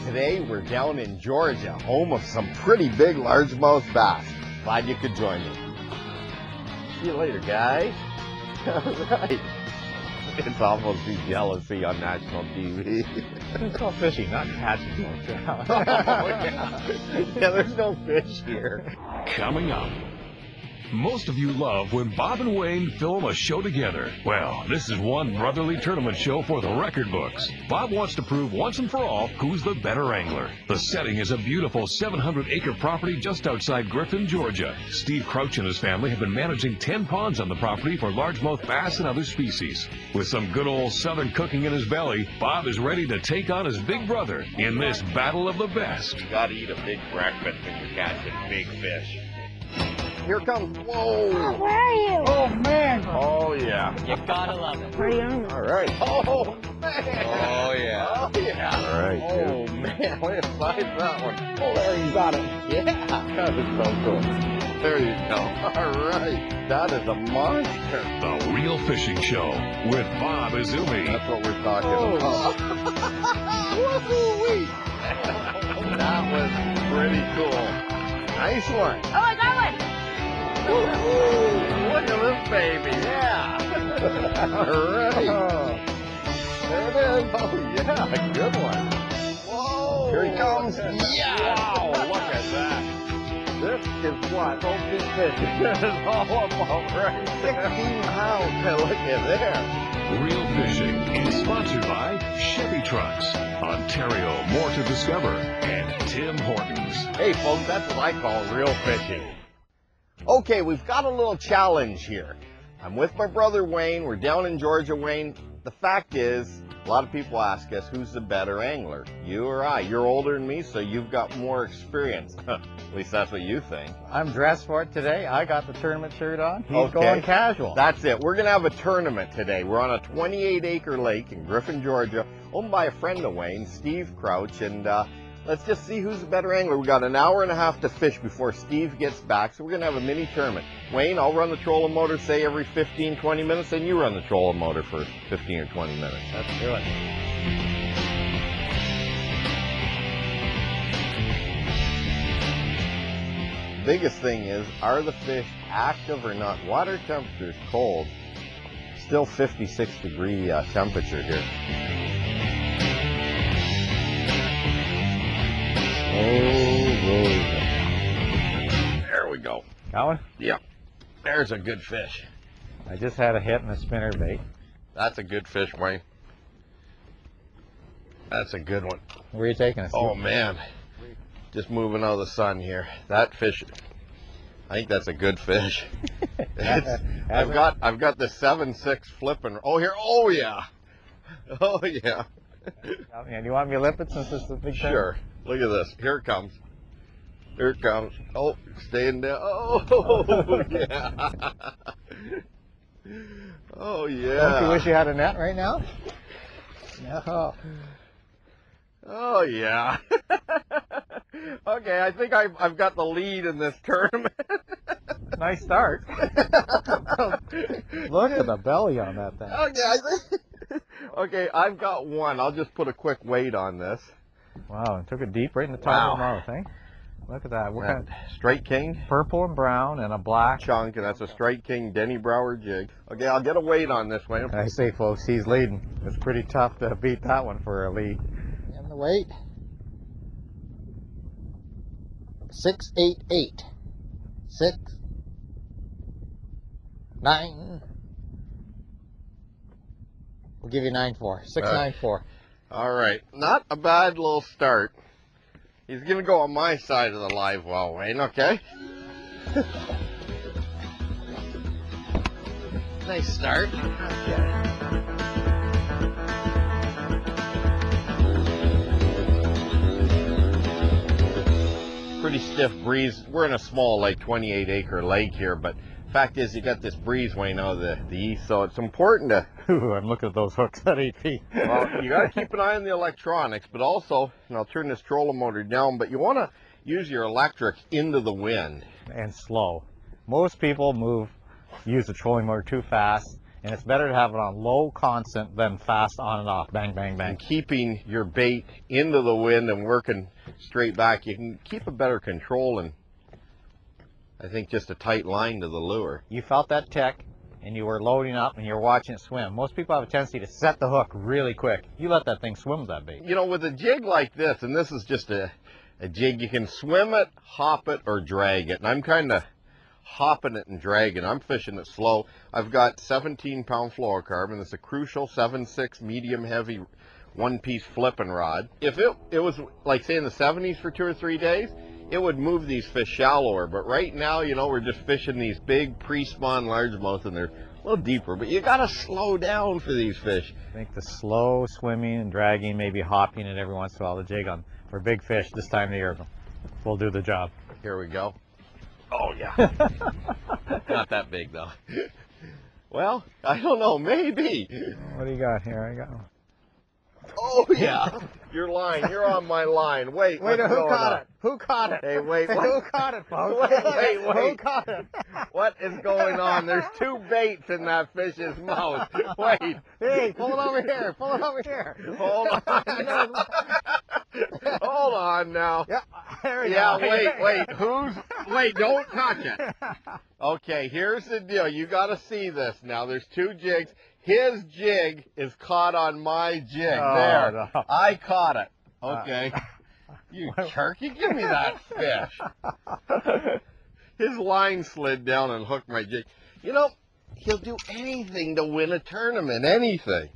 today we're down in Georgia, home of some pretty big largemouth bass. Glad you could join me. See you later, guys. All right. It's almost be jealousy on national TV. It's called fishing, not catching. Oh, yeah, there's no fish here. Coming up. Most of you love when Bob and Wayne film a show together. Well, this is one brotherly tournament show for the record books. Bob wants to prove once and for all who's the better angler. The setting is a beautiful 700-acre property just outside Griffin, Georgia. Steve Crouch and his family have been managing 10 ponds on the property for largemouth bass and other species. With some good old southern cooking in his belly, Bob is ready to take on his big brother in this battle of the best. You gotta eat a big breakfast when you're catching big fish. Here comes, whoa! Where are you? Oh, man. Oh, yeah. You gotta love it. Where are you on? All right. Oh, man. Oh, yeah. Oh, yeah. All right, oh, dude. Man. Way to size that one. Oh, there you got it. Yeah. That is so cool. There you go. All right. That is a monster. The Real Fishing Show with Bob Izumi. That's what we're talking about. Woo-wee. That was pretty cool. Nice one. Oh, I got one. Look at this baby, yeah. All right. There it is. Oh, yeah, good one. Whoa. Here he comes. Yeah. Wow, look at that. This is what open fishing is all about, right? 16 pounds. Look at there. Real Fishing is sponsored by Chevy Trucks, Ontario More to Discover, and Tim Hortons. Hey, folks, that's what I call real fishing. Okay, we've got a little challenge here. I'm with my brother Wayne. We're down in Georgia, Wayne. The fact is, a lot of people ask us, who's the better angler, you or I? You're older than me, so you've got more experience. At least that's what you think. I'm dressed for it today. I got the tournament shirt on. He's Okay. going casual. That's it. We're going to have a tournament today. We're on a 28-acre lake in Griffin, Georgia, owned by a friend of Wayne, Steve Crouch, and let's just see who's the better angler. We got an hour and a half to fish before Steve gets back, so we're going to have a mini tournament. Wayne, I'll run the trolling motor, say, every 15, 20 minutes, and you run the trolling motor for 15 or 20 minutes. Let's do it. Biggest thing is, are the fish active or not? Water temperature is cold. Still 56 degree temperature here. There we go. Got one? Yep. There's a good fish. I just had a hit in a spinner bait. That's a good fish, Wayne. That's a good one. Where are you taking us? Oh man. Just moving out of the sun here. That fish, I think that's a good fish. I've got the 7-6 flipping. Oh here. Oh yeah. Oh yeah. And you want me to lip it since it's a big thing? Sure. Look at this. Here it comes. Here it comes. Oh, staying down. Oh, yeah. Oh, yeah. Don't you wish you had a net right now? No. Oh, yeah. Okay, I think I've got the lead in this tournament. Nice start. Look at the belly on that thing. Okay, I've got one. I'll just put a quick weight on this. Wow, and took it deep right in the top of the mouth, eh? Look at that. What kind of Straight King. purple and brown and a black Chunk, and that's a Straight King Denny Brower jig. Okay, I'll get a weight on this one. I say, folks, he's leading. It's pretty tough to beat that one for a lead. And the weight, 688. 6, 9. We'll give you 9.4. 694. All right, not a bad little start. He's gonna go on my side of the live well, Wayne, okay? Nice start. Pretty stiff breeze. We're in a small, like 28-acre lake here, but fact is, you got this breeze, Wayne, out of the east, so it's important to. Ooh, I'm looking at those hooks at 8 feet. Well, you got to keep an eye on the electronics, but also, and I'll turn this trolling motor down, but you want to use your electric into the wind. And slow. Most people use the trolling motor too fast And it's better to have it on low constant than fast on and off. Bang, bang, bang. And keeping your bait into the wind and working straight back, you can keep a better control and I think just a tight line to the lure. You felt that tick and you were loading up and you're watching it swim. Most people have a tendency to set the hook really quick. You let that thing swim with that bait. You know, with a jig like this, and this is just a jig, you can swim it, hop it, or drag it. And I'm kind of hopping it and dragging. I'm fishing it slow. I've got 17-pound fluorocarbon. It's a Crucial 7.6 medium heavy one-piece flipping rod. If it was like say in the 70s for 2 or 3 days, it would move these fish shallower. But right now, you know, we're just fishing these big pre-spawn largemouth and they're a little deeper. But you gotta slow down for these fish. I think the slow swimming and dragging, maybe hopping it every once in a while, the jig on for big fish this time of year will do the job. Here we go. Oh yeah. Not that big though. Well, I don't know, maybe. What do you got here? I got. Oh yeah. Your line. You're on my line. Wait, Wait, what's who going caught on? it? Who caught it? Hey, wait, Who what? caught it, folks? Wait. Who caught it? What is going on? There's 2 baits in that fish's mouth. Wait. Hey, pull it over here. Pull it over here. Hold on. Hold on now. Yeah, there we Yeah, go. wait, don't touch it. Okay, here's the deal. You got to see this now. There's 2 jigs. His jig is caught on my jig. Oh, there. no. I caught it. Okay. You jerk. You give me that fish. His line slid down and hooked my jig. You know, he'll do anything to win a tournament. Anything.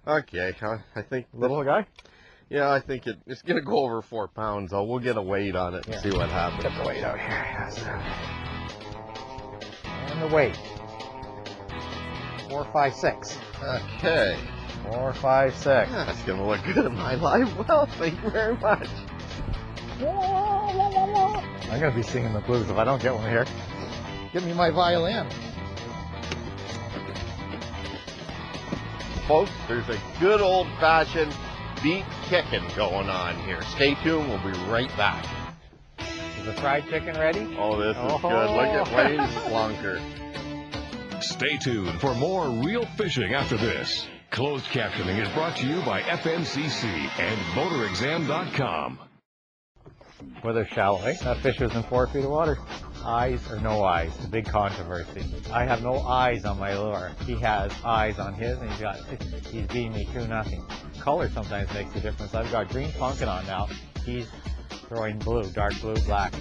Okay, I think... Little guy? Yeah, I think it's going to go over 4 pounds, though. We'll get a weight on it and see what happens. Get the weight out here. Yes. And the weight. 4, 5, 6. Okay. 4, 5, 6. That's going to look good in my live well. Thank you very much. I'm going to be singing the blues if I don't get one here. Give me my violin. Folks, there's a good old-fashioned beat kicking going on here. Stay tuned. We'll be right back. Is the fried chicken ready? Oh, this is good. Look at Wayne's flunker. Stay tuned for more real fishing after this. Closed captioning is brought to you by FMCC and MotorExam.com. Whether shallow, eh? That fish was in 4 feet of water. Eyes or no eyes? The big controversy. I have no eyes on my lure. He has eyes on his, and he's beating me 2-0. Color sometimes makes a difference. I've got green pumpkin on now. He's throwing blue, dark blue, black.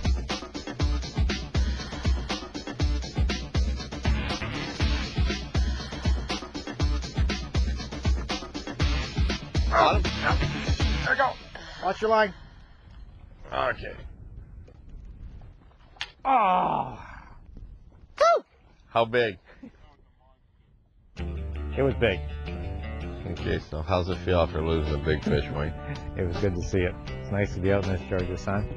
Got him? There we go. Watch your line. Okay. Oh! How big? It was big. Okay, so how's it feel after losing a big fish, Wayne? It was good to see it. It's nice to be out in this Georgia sun.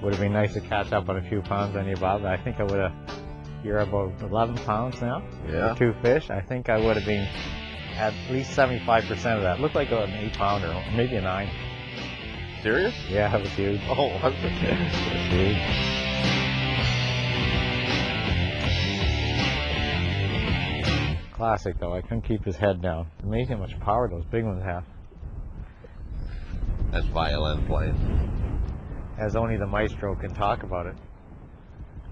Would have been nice to catch up on a few pounds on you, Bob. I think I would have. You're about 11 pounds now. Yeah. For 2 fish. I think I would have been had at least 75% of that. Looked like an 8-pounder, or maybe a 9. Serious? Yeah, it was huge. Oh, It was huge. Classic though. I couldn't keep his head down. Amazing how much power those big ones have. that's violin playing. As only the maestro can talk about it.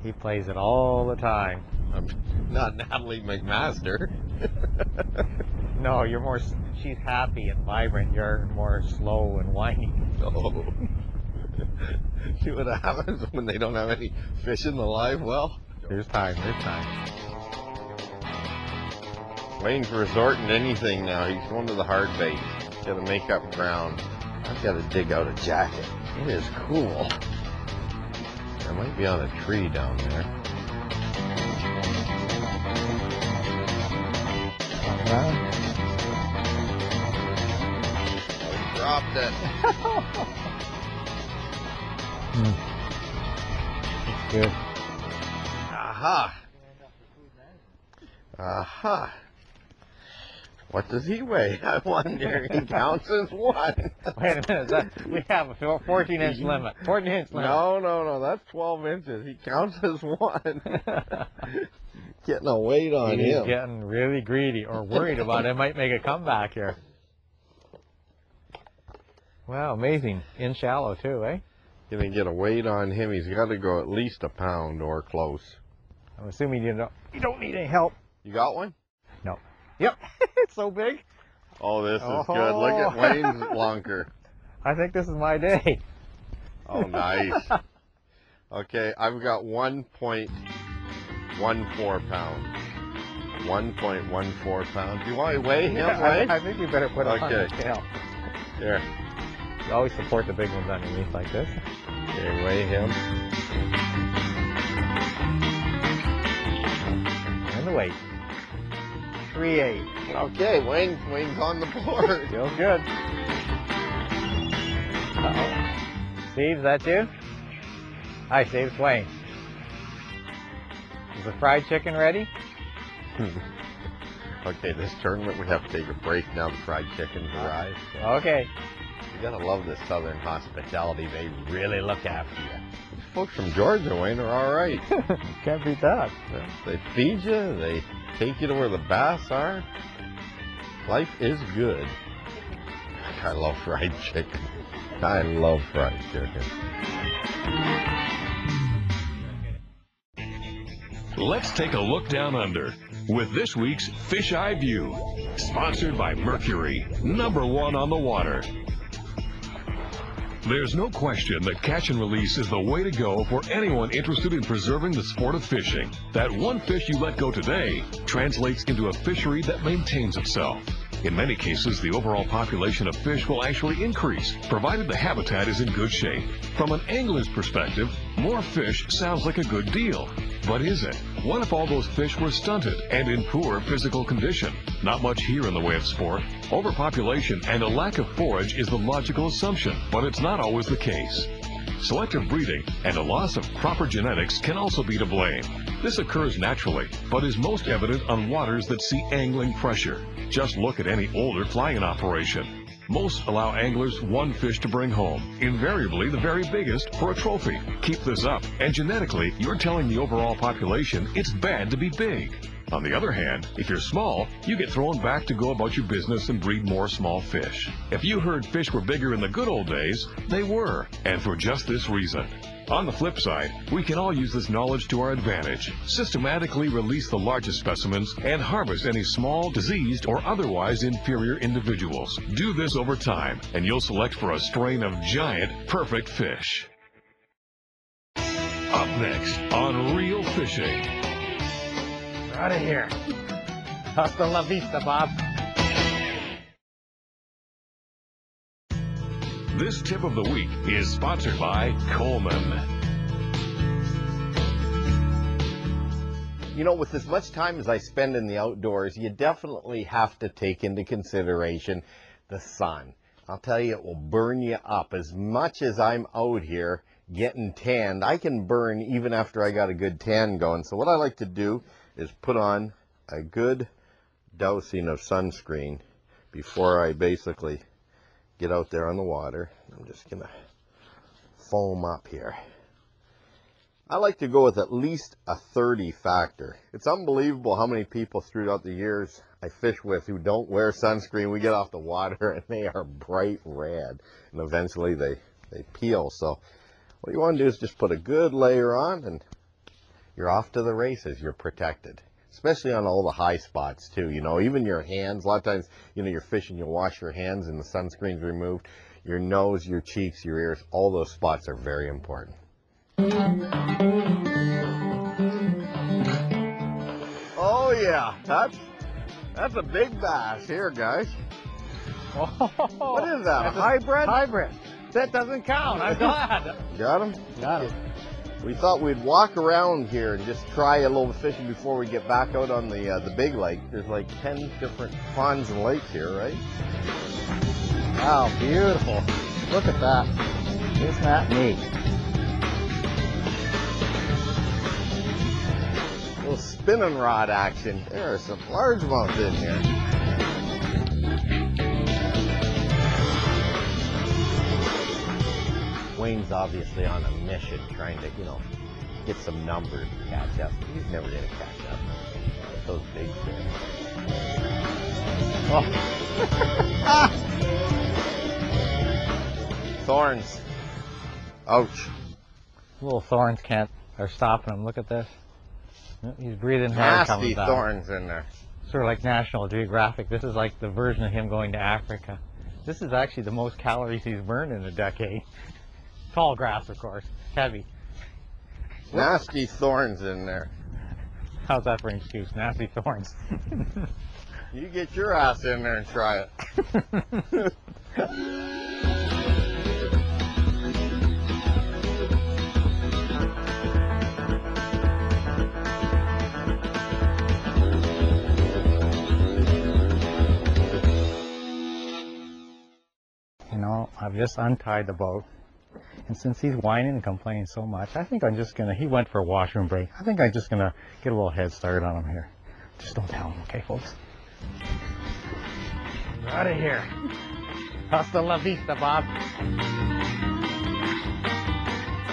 He plays it all the time. I'm not Natalie McMaster. No, you're more. She's happy and vibrant. You're more slow and whiny. Oh. See what happens when they don't have any fish in the live well? There's time. There's time. Wayne's resorting to anything now. He's going to the hard bait. Got to make up ground. I've got to dig out a jacket. It is cool. I might be on a tree down there. I dropped it. It's good. Aha. Aha. What does he weigh? I wonder. He counts as one. Wait a minute. We have a 14-inch limit. 14-inch limit. No, that's 12 inches. He counts as one. Getting a weight on He's him. getting really greedy or worried about it might make a comeback here. Wow, amazing. In shallow too, eh? Gonna get a weight on him. He's got to go at least a pound or close. I'm assuming you don't need any help. You got one? No. Yep. It's so big. Oh, this is good. Look at Wayne's lunker. I think this is my day. Oh, nice. Okay, I've got 1.14 pounds. 1.14 pounds. Do you want to weigh him, Wayne? I think you better put it on the scale. Here. You always support the big ones underneath like this. Okay, weigh him. And the weight. 3.8. Okay, Wayne's on the board. Feels good. Uh-oh. Steve, is that you? Hi, Steve. It's Wayne. Is the fried chicken ready? Okay, this tournament we have to take a break now. The fried chicken's arrived. Okay. You gotta love this southern hospitality. They really look after you. These folks from Georgia, Wayne, are all right. Can't beat that. They feed you. They take you to where the bass are. Life is good. I love fried chicken. I love fried chicken. Let's take a look down under with this week's Fish Eye View, sponsored by Mercury, #1 on the water. There's no question that catch and release is the way to go for anyone interested in preserving the sport of fishing. That one fish you let go today translates into a fishery that maintains itself. In many cases, the overall population of fish will actually increase, provided the habitat is in good shape. From an angler's perspective, more fish sounds like a good deal. But is it? What if all those fish were stunted and in poor physical condition? Not much here in the way of sport. Overpopulation and a lack of forage is the logical assumption, but it's not always the case. Selective breeding and a loss of proper genetics can also be to blame. This occurs naturally, but is most evident on waters that see angling pressure. Just look at any older flying operation. Most allow anglers one fish to bring home, invariably the very biggest, for a trophy. Keep this up, and genetically, you're telling the overall population it's bad to be big. On the other hand, if you're small, you get thrown back to go about your business and breed more small fish. If you heard fish were bigger in the good old days, they were, and for just this reason. On the flip side, we can all use this knowledge to our advantage. Systematically release the largest specimens and harvest any small, diseased, or otherwise inferior individuals. Do this over time, and you'll select for a strain of giant, perfect fish. Up next on Real Fishing. Out of here. Hasta la vista, Bob. This tip of the week is sponsored by Coleman. You know, with as much time as I spend in the outdoors, you definitely have to take into consideration the sun. I'll tell you, it will burn you up. As much as I'm out here getting tanned, I can burn even after I got a good tan going. So what I like to do is put on a good dousing of sunscreen before I basically get out there on the water. I'm just gonna foam up here. I like to go with at least a 30 factor. It's unbelievable how many people throughout the years I fish with who don't wear sunscreen. We get off the water and they are bright red, and eventually they peel. So what you want to do is just put a good layer on and you're off to the races. You're protected, especially on all the high spots too. You know, even your hands. A lot of times, you know, you're fishing, you wash your hands and the sunscreen's removed. Your nose, your cheeks, your ears, all those spots are very important. Oh yeah, that's a big bass here, guys. Oh, What is that? A hybrid? Hybrid. That doesn't count. I'm glad. Got him? Got it. We thought we'd walk around here and just try a little fishing before we get back out on the big lake. There's like 10 different ponds and lakes here, right? Wow, beautiful. Look at that. Isn't that neat? Little spinning rod action. There are some largemouth in here. Wayne's obviously on a mission trying to, you know, get some numbers to catch up. He's never going to catch up. those big fish. Oh. Thorns. Ouch. Little thorns are stopping him. Look at this. He's breathing hard coming Nasty down. thorns in there. Sort of like National Geographic. This is like the version of him going to Africa. This is actually the most calories he's burned in a decade. Tall grass, of course. Heavy. Nasty thorns in there. How's that for an excuse? Nasty thorns. You get your ass in there and try it. You know, I've just untied the boat. And since he's whining and complaining so much, I think I'm just going to, he went for a washroom break. I think I'm just going to get a little head start on him here. Just don't tell him, okay, folks? We're out of here. Hasta la vista, Bob.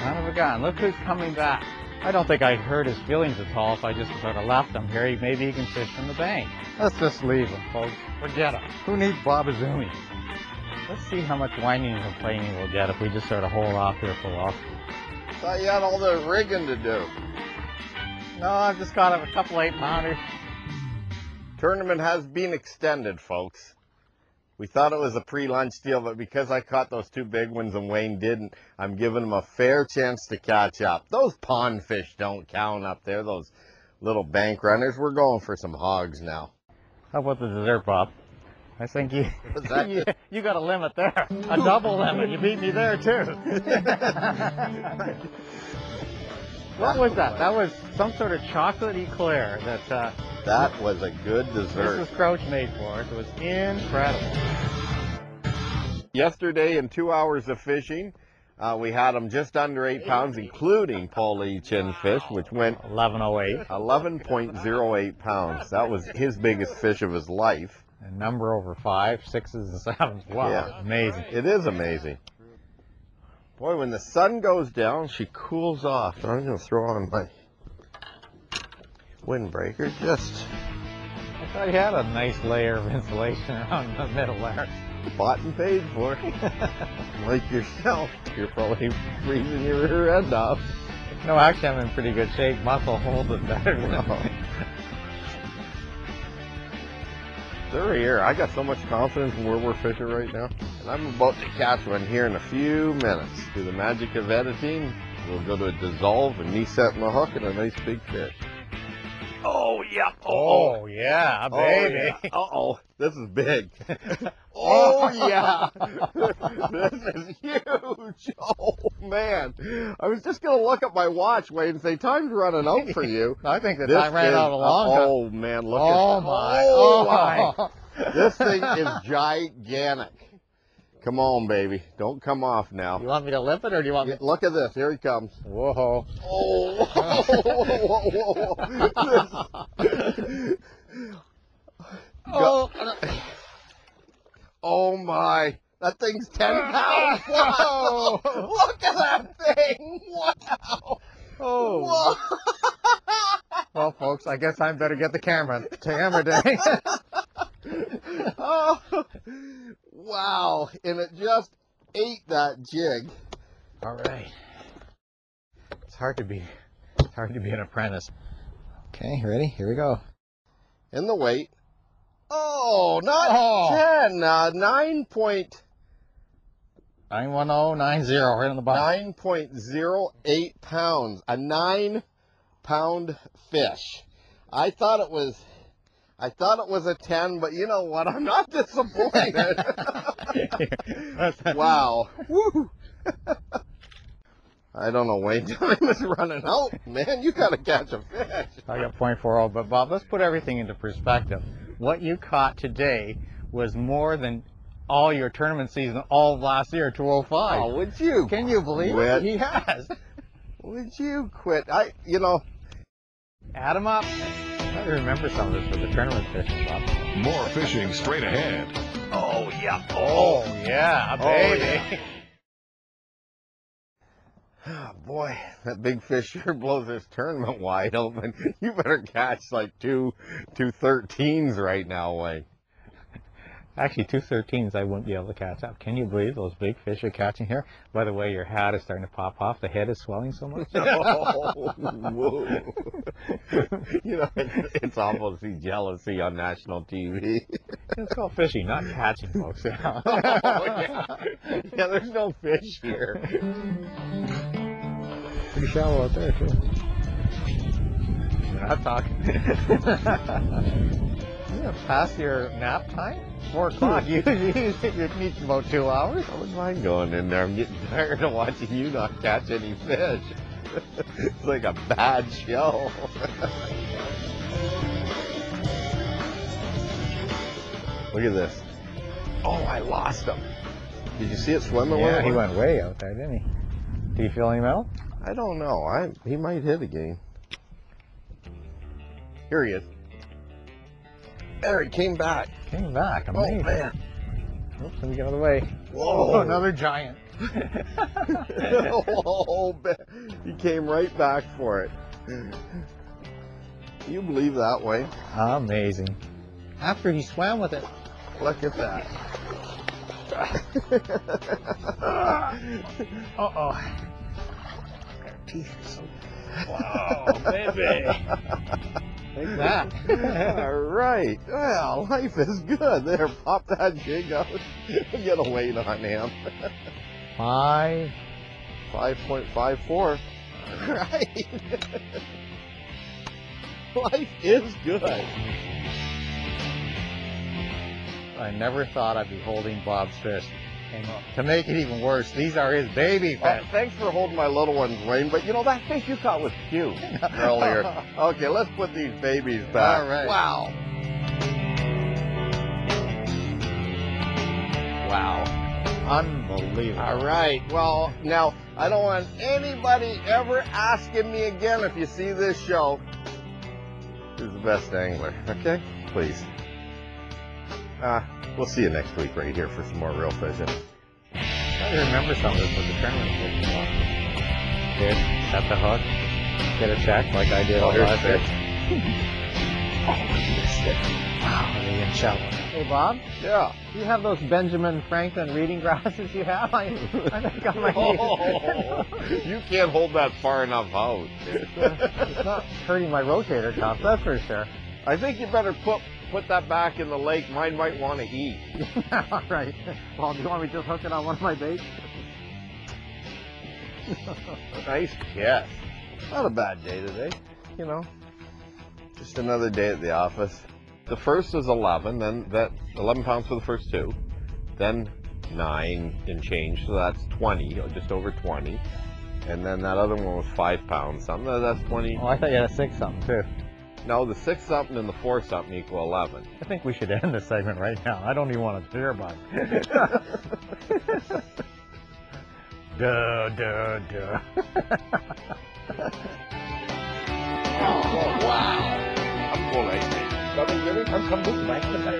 Son of a gun. Look who's coming back. I don't think I'd hurt his feelings at all if I just sort of left him here. Maybe he can fish from the bank. Let's just leave him, folks. Forget him. Who needs Bob Azumi? Let's see how much whining and complaining we'll get if we just sort of hold off here for a while. Thought you had all the rigging to do. No, I've just got a couple 8-pounders. Tournament has been extended, folks. We thought it was a pre-lunch deal, but because I caught those 2 big ones and Wayne didn't, I'm giving him a fair chance to catch up. Those pond fish don't count up there, those little bank runners. We're going for some hogs now. How about the dessert, Bob? I think you got a limit there. A double limit. You beat me there, too. What was that? That was some sort of chocolate eclair that... that was a good dessert. Mrs. Crouch made for us. It was incredible. Yesterday, in 2 hours of fishing, we had them just under 8 pounds, including Paulie chinfish, which went 11.08. 11.08 pounds. That was his biggest fish of his life. And number over 5, 6s and 7s. Wow, Yeah. Amazing. It is amazing. Boy, when the sun goes down, she cools off. I'm going to throw on my windbreaker just... I thought you had a nice layer of insulation around the middle there. Bought and paid for. Like yourself. You're probably freezing your rear end off. No, actually I'm in pretty good shape. Muscle holds it better than They're here. I got so much confidence in where we're fishing right now. And I'm about to catch one here in a few minutes. Through the magic of editing, we'll go to a dissolve and knee set my hook and a nice big fish. Oh, yeah. Oh, yeah, baby. Yeah. Uh-oh. This is big. Oh, yeah. This is huge. Oh, man. I was just going to look at my watch, Wade, and say, time's running out for you. I think the time ran out a long time. Oh, man, look at my. Oh, my. This thing is gigantic. Come on, baby. Don't come off now. You want me to lip it, or do you want me... Look at this. Here he comes. Whoa. Oh. Oh. Oh, my. That thing's 10 pounds. Wow. Look at that thing. Wow. Oh. Whoa. Well, folks, I guess I better get the camera. Camera day. Oh, wow. And it just ate that jig. All right. It's hard to be an apprentice. Okay, ready? Here we go. In the weight. Oh, not 10. 91090 right on the bottom. 9.08 pounds. A 9-pound fish. I thought it was a 10, but you know what? I'm not disappointed. Wow. Woo. I don't know, Wayne. Time is running out. Man, you got to catch a fish. I got 0.40, but Bob, let's put everything into perspective. What you caught today was more than all your tournament season all of last year, 205. Oh, would you? Can you believe it? He has. Would you quit? Add them up. I remember some of this for the tournament fishing, Bob. More fishing straight ahead. Oh, yeah. Oh, yeah, baby. Oh, yeah. Oh, boy, that big fish sure blows this tournament wide open. You better catch like two 13s right now, Wayne. Actually, 213s I wouldn't be able to catch up. Can you believe those big fish you're catching here? By the way, your hat is starting to pop off. The head is swelling so much. Oh, whoa. You know, it's awful to see jealousy on national TV. It's called fishing, not catching, folks. Oh, yeah. Yeah, there's no fish here. Pretty shallow out there, too. We're not talking. Past your nap time? 4 o'clock. Usually it needs about 2 hours. I wouldn't mind going in there. I'm getting tired of watching you not catch any fish. It's like a bad show. Look at this. Oh, I lost him. Did you see it swimming? Yeah, he went way out there, didn't he? Do you feel any metal? I don't know. He might hit again. Here he is. There, he came back. Came back. Amazing. Oh, man. Oops, let me get out of the way. Whoa. Oh, another giant. Oh, he came right back for it. Can you believe that, Wayne? Amazing. After he swam with it. Look at that. Uh-oh. Their teeth are so... Wow, baby. Take that. All right. Well, life is good. There, pop that jig out. Get a weight on him. 5.54. Right. Life is good. I never thought I'd be holding Bob's fish. And to make it even worse, these are his baby fish. Thanks for holding my little ones, Wayne, but you know, that fish you caught was cute earlier. Okay, let's put these babies back. All right. Wow. Wow. Unbelievable. All right. Well, now, I don't want anybody ever asking me again if you see this show, who's the best angler, okay? Please. We'll see you next week right here for some more real fishing. I remember some of this with the tournament fishing. Here, set the hook, get a check like I did all last year. Oh, I missed it. Wow, they get shallow. Hey, Bob? Yeah. Do you have those Benjamin Franklin reading glasses you have? I think I might need You can't hold that far enough out. It's not hurting my rotator cuff, that's for sure. I think you better put that back in the lake. Mine might want to eat. All right. Well, do you want me to just hook it on one of my baits? Nice catch. Not a bad day today, you know. Just another day at the office. The first was 11, then that 11 pounds for the first two, then 9 and change, so that's 20, or just over 20. And then that other one was 5 pounds something. That's 20. Oh, I thought you had a 6 something too. No, the 6 something and the 4 something equal 11. I think we should end this segment right now. I don't even want to hear about it. Duh, duh, duh. Oh, wow. I'm full of it. I'm coming back to that.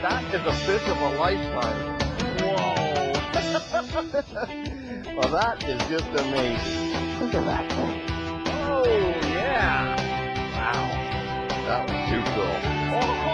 That is a fish of a lifetime. Whoa. Well, that is just amazing. Look at that thing. Oh, yeah. Wow. That was too cool. Oh.